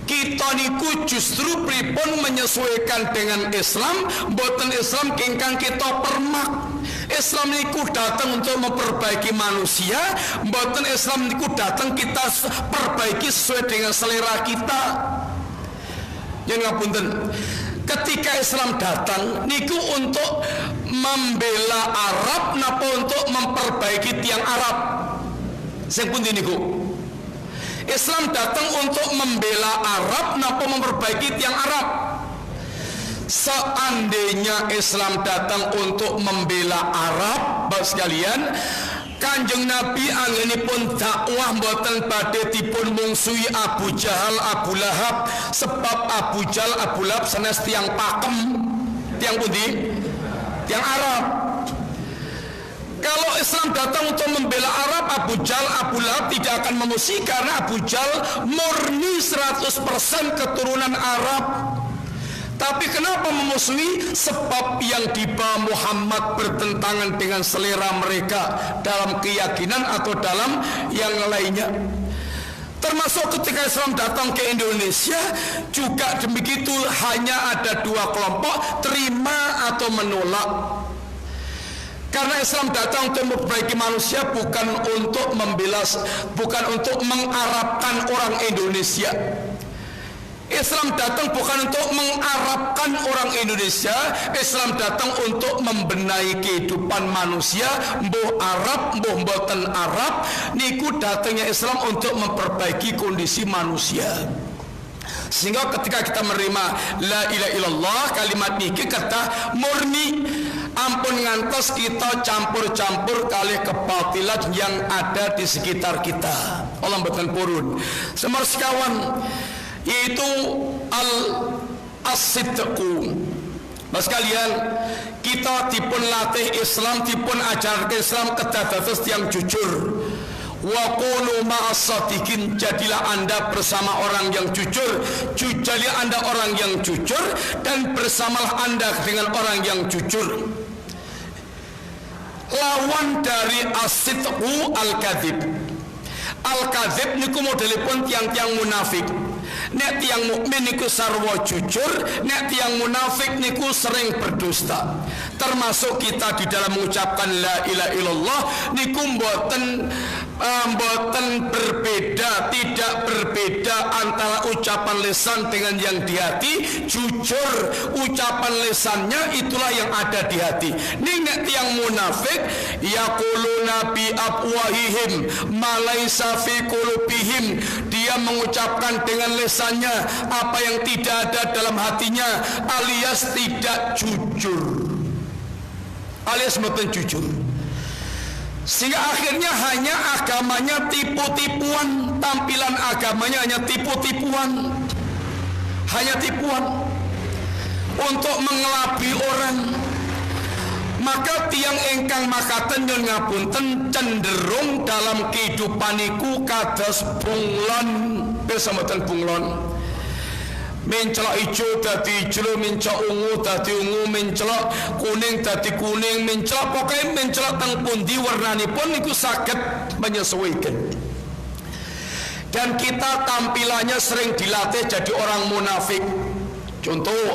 Kita niku justru pripun menyesuaikan dengan Islam, mboten Islam ingkang kita permak. Islam niku datang untuk memperbaiki manusia, mboten Islam niku datang kita perbaiki sesuai dengan selera kita. Yang ngapunten, ketika Islam datang niku untuk membela Arab napa untuk memperbaiki tiang Arab. Sing pundi niku? Islam datang untuk membela Arab napa memperbaiki tiang Arab. Seandainya Islam datang untuk membela Arab, Bapak sekalian, Kanjeng Nabi anggenipun dakwah mboten badhe dipun mungsuhi Abu Jahal, Abu Lahab, sebab Abu Jahal, Abu Lahab sanes tiang pakem. Tiang pundi? Tiang Arab. Kalau Islam datang untuk membela Arab, Abu Jahal, Abu Lahab tidak akan memusuhi, karena Abu Jahal murni 100% keturunan Arab. Tapi kenapa memusuhi? Sebab yang dibawa Muhammad bertentangan dengan selera mereka dalam keyakinan atau dalam yang lainnya. Termasuk ketika Islam datang ke Indonesia juga demikitu, hanya ada dua kelompok, terima atau menolak. Karena Islam datang untuk memperbaiki manusia, bukan untuk membelas, bukan untuk mengarabkan orang Indonesia. Islam datang bukan untuk mengarabkan orang Indonesia. Islam datang untuk membenahi kehidupan manusia, mbuh Arab, mbuh mboten Arab. Niku datangnya Islam untuk memperbaiki kondisi manusia. Sehingga ketika kita menerima la ilaha illallah, kalimat niki kata murni, ampun ngantos kita campur-campur kali kebatilan yang ada di sekitar kita. Allah mboten purun. Semar sekawan yaitu as-sidqu. Mas kalian, kita dipun latih Islam, dipun ajarkan Islam kedados yang jujur. Wa qulu ma'as-shadiqin, jadilah Anda bersama orang yang jujur, jadilah Anda orang yang jujur, dan bersamalah Anda dengan orang yang jujur. Lawan dari as-sidqu al-kadzib. Al-kadzib niku modelipun tiang-tiang munafik. Nek tiang mukmin niku sarwa jujur, nek tiang munafik niku sering berdusta. Termasuk kita di dalam mengucapkan la ilaha illallah niku mboten berbeda, tidak berbeda antara ucapan lisan dengan yang di hati. Jujur, ucapan lisannya itulah yang ada di hati. Nek tiang munafik yaquluna bi afwahihim ma laisa fi qulubihim, dia mengucapkan dengan lisannya apa yang tidak ada dalam hatinya, alias tidak jujur, alias mboten jujur. Sehingga akhirnya hanya agamanya tipu-tipuan, tampilan agamanya hanya tipu-tipuan, hanya tipuan untuk mengelabui orang. Maka tiang engkang makaten nyun ngapunten cenderung dalam kehidupan iku kados bunglon, pirsa mboten bunglon. Mencelok ijo dadi ijo, mencelok ungu dadi ungu, mencelok kuning dadi kuning, mencelok pokoknya mencelok teng pundi warnanipun niku saged menyesuaikan. Dan kita tampilannya sering dilatih jadi orang munafik. Contoh,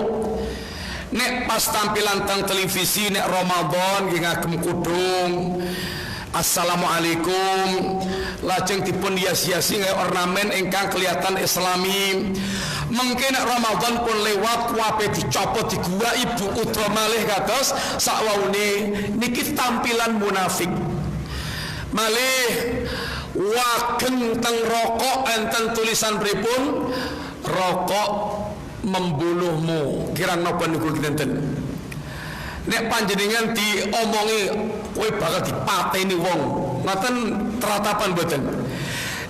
nek pas tampilan teng televisi nek Ramadan nggih ngagem kudung, assalamualaikum, lajeng dipun hias-hiasi nggawe ornamen ingkang kelihatan islami. Mungkin Ramadan pun lewat, wape dicopot di gua ibu udra malih kados sakwaune niki tampilan munafik. Malih wageng teng rokok enten tulisan pripun? Rokok membunuhmu. Kirang napa niku kinten. Nek panjenengan diomongi kowe bakal dipateni wong, ngoten teratapan mboten.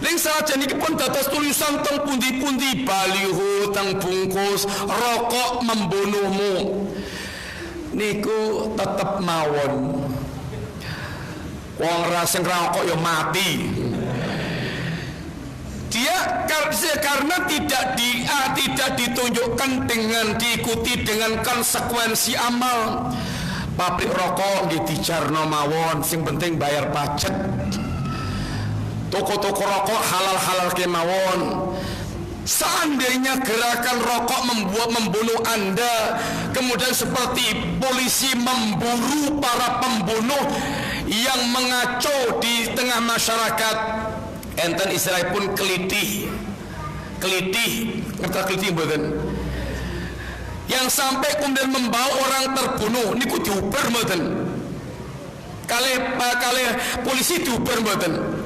Ning sajen iki pun dados tulisan teng pundi-pundi, baliho teng bungkus, rokok membunuhmu. Niku tetep mawon. Wong rasing rokok ya mati. Dia karena tidak ditunjukkan dengan diikuti dengan konsekuensi amal. Pabrik rokok nggih dijarno mawon, sing penting bayar pajak. Toko-toko rokok halal-halal kemawon. Seandainya gerakan rokok membunuh Anda, kemudian seperti polisi memburu para pembunuh yang mengacau di tengah masyarakat, enten istilah pun kelitih, ngerti kelitih mboten? Yang sampai kemudian membawa orang terbunuh, niku diuber mboten? Kali polisi diuber mboten?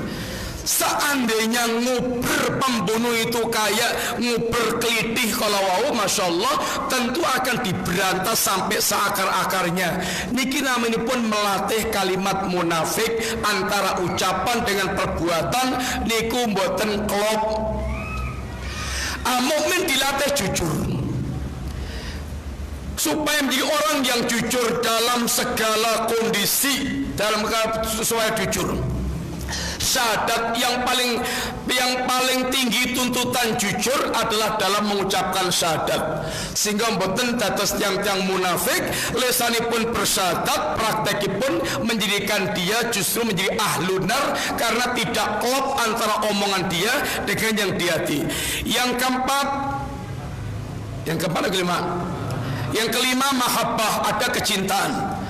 Seandainya nguber pembunuh itu kayak nguber kelitih kalau wau, masya Allah, tentu akan diberantas sampai seakar-akarnya. Niki namanya pun melatih kalimat munafik antara ucapan dengan perbuatan. Niku mboten klop. Mukmin dilatih jujur supaya menjadi orang yang jujur dalam segala kondisi, dalam sesuai jujur. syahadat yang paling tinggi tuntutan jujur adalah dalam mengucapkan syahadat. Sehingga mboten dados tiyang-tiyang munafik lesanipun bersyahadat, praktekipun menjadikan dia justru menjadi ahlunar karena tidak klop antara omongan dia dengan yang di hati. Yang keempat yang kelima mahabbah, ada kecintaan.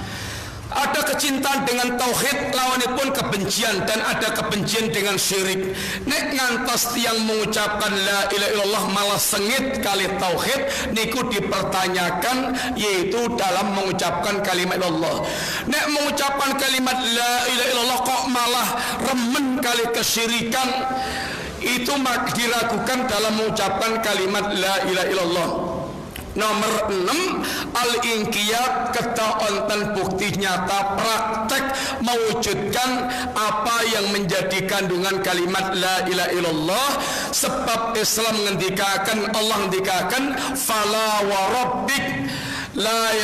Ada kecintaan dengan tauhid, lawanipun kebencian, dan ada kebencian dengan syirik. Nek ngantos yang mengucapkan la ilaha illallah malah sengit kali tauhid, niku dipertanyakan, yaitu dalam mengucapkan kalimat Allah. Nek mengucapkan kalimat la ilaha illallah kok malah remen kali kesyirikan, itu diragukan dalam mengucapkan kalimat la ilaha illallah. Nomor 6, al-inqiyad, kita onten bukti nyata praktek mewujudkan apa yang menjadi kandungan kalimat la ilaha illallah. Sebab Islam ngendikakan, Allah ngendikakan fala wa rabbik la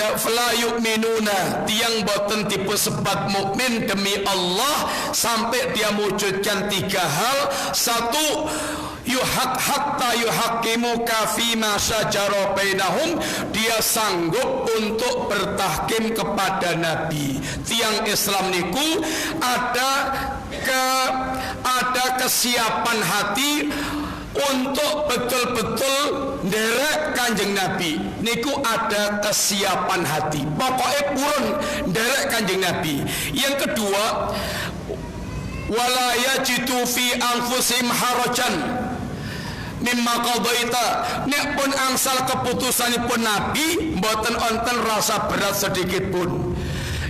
yu'minuna, tiang boten tipe sebat mukmin demi Allah sampai dia mewujudkan 3 hal. 1, hatta yuhaqqimuka fima syajara bainahum, dia sanggup untuk bertahkim kepada Nabi. Tiang Islam niku ada kesiapan hati untuk betul-betul nderek Kanjeng Nabi. Niku ada kesiapan hati, pokoknya purun nderek Kanjeng Nabi. Yang kedua, wala yajidu fi anfusihim harajan mimma qadaita, nek pun angsal keputusanipun Nabi mboten onten rasa berat sedikit pun.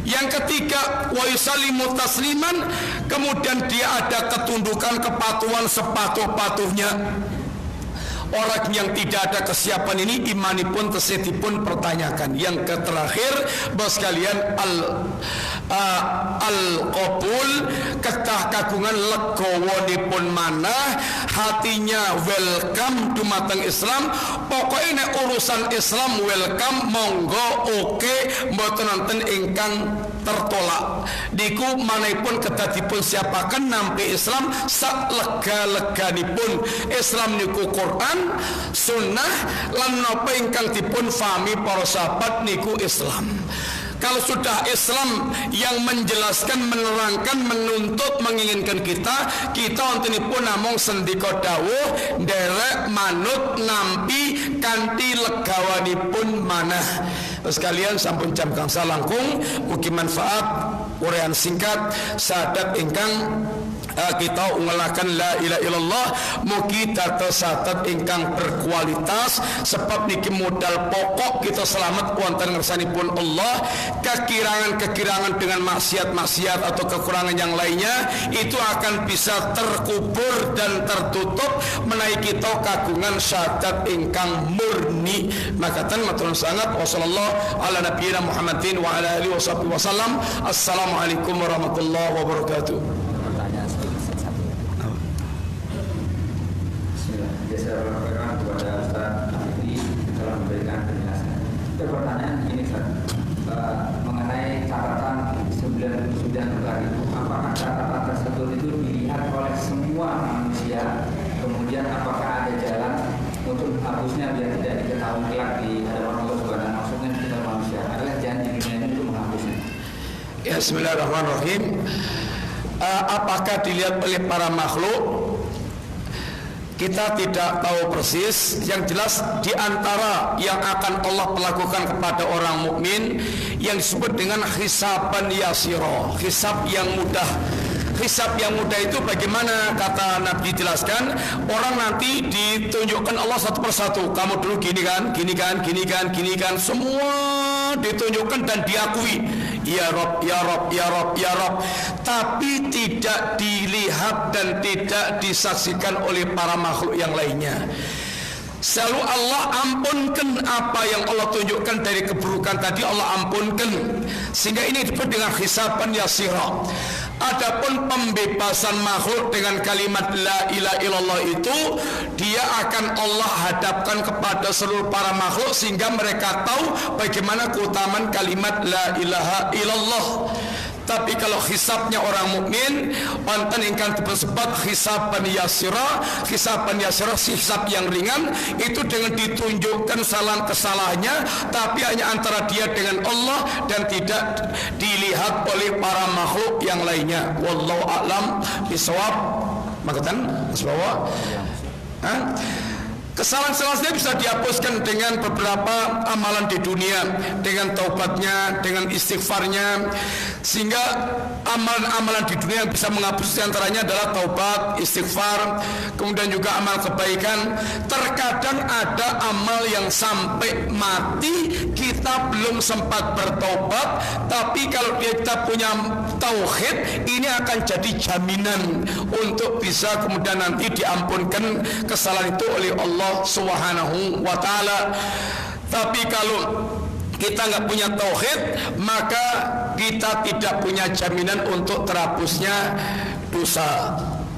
Yang ketiga, wa yusallimu tasliman, kemudian dia ada ketundukan, kepatuhan sepatuh-patuhnya. Orang yang tidak ada kesiapan ini imanipun tesetipun pertanyakan. Yang terakhir, bos kalian al-qabul, ketah kagungan legawonipun manah, hatinya welcome dumateng Islam. Pokoknya urusan Islam welcome, monggo, oke, mboten nonton ingkang tertolak. Niku manapun kedadipun siapakan nampi Islam sak lega-leganipun. Islam niku Quran, sunnah, lan napa ingkang dipun fahami para sahabat niku Islam. Kalau sudah Islam yang menjelaskan, menerangkan, menuntut, menginginkan kita wontenipun namung sendika dawuh nderek manut nampi kanthi legawanipun manah. Sekalian sampun jam gangsal langkung, mugi manfaat uraian singkat syahadat ingkang kita ngelakan la ilaha illallah, mugi dados syahadat ingkang berkualitas. Sebab niki modal pokok kita selamat wonten ngersanipun Allah. Kekirangan-kekirangan dengan maksiat-maksiat atau kekurangan yang lainnya itu akan bisa terkubur dan tertutup menaiki kita kagungan syahadat ingkang murni. Makatan matur sangat wassallallahu ala nabiyina Muhammadin wa ala alihi wasallam. Assalamualaikum warahmatullahi wabarakatuh. Saya berterima kepada Ustaz Afidi telah memberikan penjelasan. Pertanyaan ini mengenai catatan 99 kali itu, apakah catatan tersebut itu dilihat oleh semua manusia, kemudian apakah ada jalan untuk menghapusnya biar tidak diketahui kelak di hadapan Allah Subhanahu, maksudnya kita manusia adalah janji dunia ini untuk menghapusnya. Ya, bismillahirrahmanirrahim. Apakah dilihat oleh para makhluk? Kita tidak tahu persis. Yang jelas di antara yang akan Allah perlakukan kepada orang mukmin yang disebut dengan hisaban yasira, hisab yang mudah. Hisab yang mudah itu bagaimana? Kata Nabi jelaskan, orang nanti ditunjukkan Allah satu persatu. Kamu dulu gini kan, gini kan, gini kan, gini kan, semua ditunjukkan dan diakui. Ya Rob, ya Rob, ya Rob, ya Rob. Tapi tidak dilihat dan tidak disaksikan oleh para makhluk yang lainnya. Selalu Allah ampunkan apa yang Allah tunjukkan dari keburukan tadi, Allah ampunkan. Sehingga ini disebut dengan hisaban yasira. Adapun pembebasan makhluk dengan kalimat la ilaha illallah itu, dia akan Allah hadapkan kepada seluruh para makhluk sehingga mereka tahu bagaimana keutamaan kalimat la ilaha illallah. Tapi kalau hisabnya orang mukmin, wonten ingkang disebut hisaban yasira, hisab yang ringan, itu dengan ditunjukkan kesalahannya, tapi hanya antara dia dengan Allah dan tidak dilihat oleh para makhluk yang lainnya. Wallahu a'lam bishawab. Makatan sebab kesalahan-kesalahan bisa dihapuskan dengan beberapa amalan di dunia, dengan taubatnya, dengan istighfarnya, sehingga amalan-amalan di dunia yang bisa menghapus antaranya adalah taubat, istighfar, kemudian juga amal kebaikan. Terkadang ada amal yang sampai mati kita belum sempat bertobat, tapi kalau kita punya tauhid, ini akan jadi jaminan untuk bisa kemudian nanti diampunkan kesalahan itu oleh Allah Subhanahu wa ta'ala. Tapi kalau kita nggak punya tauhid, maka kita tidak punya jaminan untuk terhapusnya dosa.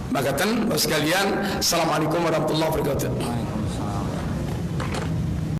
Maka sekalian, assalamualaikum warahmatullahi wabarakatuh.